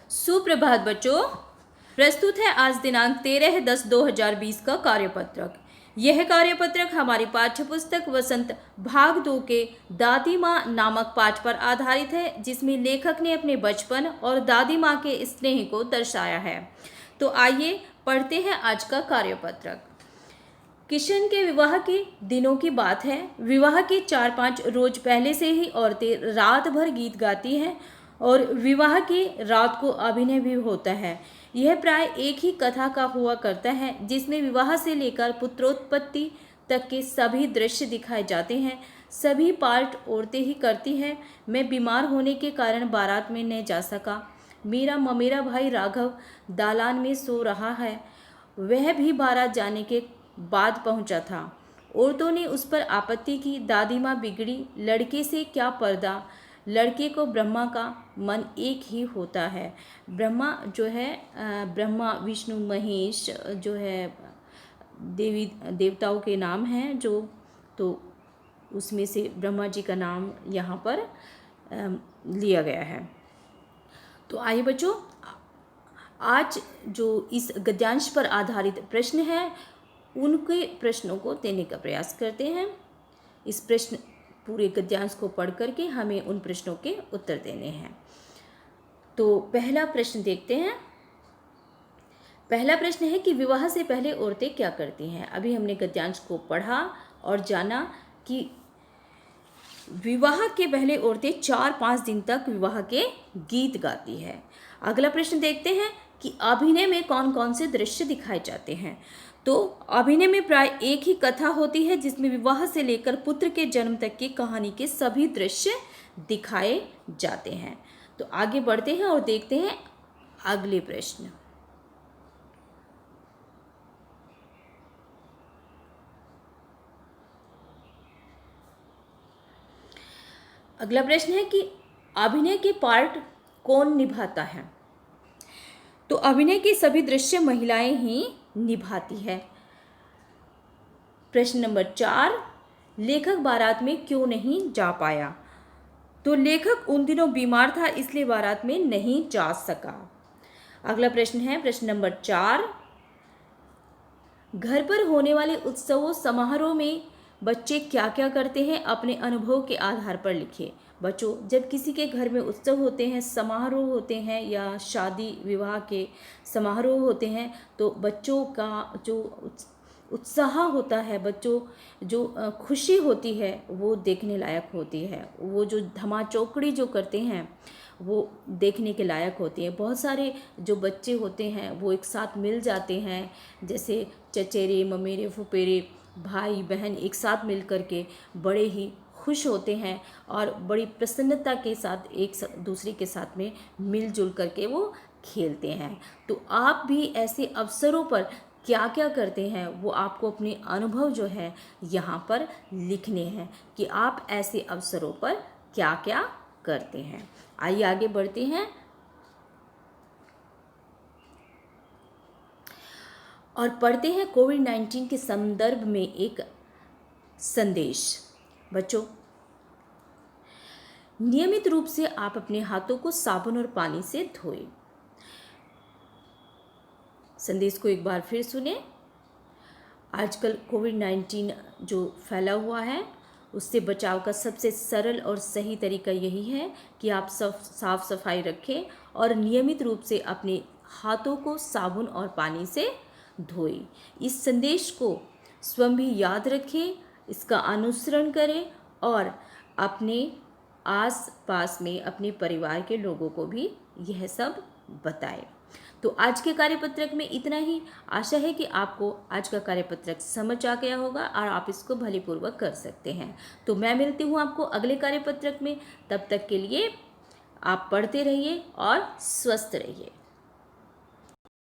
सुप्रभात बच्चों। प्रस्तुत है आज दिनांक 13/10/2020 का कार्यपत्रक। यह कार्यपत्रक हमारी पाठ्यपुस्तक वसंत भाग 2 के दादी माँ नामक पाठ पर आधारित है, जिसमें लेखक ने अपने बचपन और दादी माँ के स्नेह को दर्शाया है। तो आइए पढ़ते हैं आज का कार्यपत्रक। किशन के विवाह के दिनों की बात है। विवाह के 4-5 रोज पहले से ही औरतें रात भर गीत गाती हैं और विवाह की रात को अभिनय भी होता है। यह प्राय एक ही कथा का हुआ करता है, जिसमें विवाह से लेकर पुत्रोत्पत्ति तक के सभी दृश्य दिखाए जाते हैं। सभी पार्ट औरतें ही करती हैं। मैं बीमार होने के कारण बारात में न जा सका। मेरा ममेरा भाई राघव दालान में सो रहा है। वह भी बारात जाने के बाद पहुंचा था। औरतों ने उस पर आपत्ति की। दादी माँ बिगड़ी, लड़के से क्या पर्दा, लड़के को ब्रह्मा का मन एक ही होता है। ब्रह्मा जो है ब्रह्मा विष्णु महेश जो है देवी देवताओं के नाम हैं, जो तो उसमें से ब्रह्मा जी का नाम यहाँ पर लिया गया है। तो आइए बच्चों, आज जो इस गद्यांश पर आधारित प्रश्न है उनके प्रश्नों को देने का प्रयास करते हैं। इस प्रश्न पूरे गद्यांश को पढ़ करके हमें उन प्रश्नों के उत्तर देने हैं। तो पहला प्रश्न देखते हैं। पहला प्रश्न है कि विवाह से पहले औरतें क्या करती हैं। अभी हमने गद्यांश को पढ़ा और जाना कि विवाह के पहले औरतें 4-5 दिन तक विवाह के गीत गाती है। अगला प्रश्न देखते हैं कि अभिनय में कौन कौन से दृश्य दिखाए जाते हैं। तो अभिनय में प्राय एक ही कथा होती है, जिसमें विवाह से लेकर पुत्र के जन्म तक की कहानी के सभी दृश्य दिखाए जाते हैं। तो आगे बढ़ते हैं और देखते हैं अगले प्रश्न। अगला प्रश्न है कि अभिनय के पार्ट कौन निभाता है। तो अभिनय के सभी दृश्य महिलाएं ही निभाती है। प्रश्न नंबर 4, लेखक बारात में क्यों नहीं जा पाया। तो लेखक उन दिनों बीमार था, इसलिए बारात में नहीं जा सका। अगला प्रश्न है प्रश्न नंबर 4, घर पर होने वाले उत्सवों समारोह में बच्चे क्या क्या करते हैं, अपने अनुभव के आधार पर लिखिए। बच्चों, जब किसी के घर में उत्सव होते हैं, समारोह होते हैं या शादी विवाह के समारोह होते हैं, तो बच्चों का जो उत्साह होता है, बच्चों जो खुशी होती है, वो देखने लायक होती है। वो जो धमाचौकड़ी जो करते हैं वो देखने के लायक होती है। बहुत सारे जो बच्चे होते हैं वो एक साथ मिल जाते हैं, जैसे चचेरे ममेरे फुफेरे भाई बहन एक साथ मिल कर के बड़े ही खुश होते हैं और बड़ी प्रसन्नता के साथ एक दूसरे के साथ में मिलजुल करके वो खेलते हैं। तो आप भी ऐसे अवसरों पर क्या क्या करते हैं, वो आपको अपने अनुभव जो है यहाँ पर लिखने हैं कि आप ऐसे अवसरों पर क्या क्या करते हैं। आइए आगे बढ़ते हैं और पढ़ते हैं कोविड-19 के संदर्भ में एक संदेश। बच्चों, नियमित रूप से आप अपने हाथों को साबुन और पानी से धोएं। संदेश को एक बार फिर सुने। आजकल कोविड-19 जो फैला हुआ है, उससे बचाव का सबसे सरल और सही तरीका यही है कि आप साफ सफाई रखें और नियमित रूप से अपने हाथों को साबुन और पानी से धोएं। इस संदेश को स्वयं भी याद रखें, इसका अनुसरण करें और अपने आस पास में अपने परिवार के लोगों को भी यह सब बताएं। तो आज के कार्यपत्रक में इतना ही। आशा है कि आपको आज का कार्यपत्रक समझ आ गया होगा और आप इसको भलीपूर्वक कर सकते हैं। तो मैं मिलती हूँ आपको अगले कार्यपत्रक में। तब तक के लिए आप पढ़ते रहिए और स्वस्थ रहिए।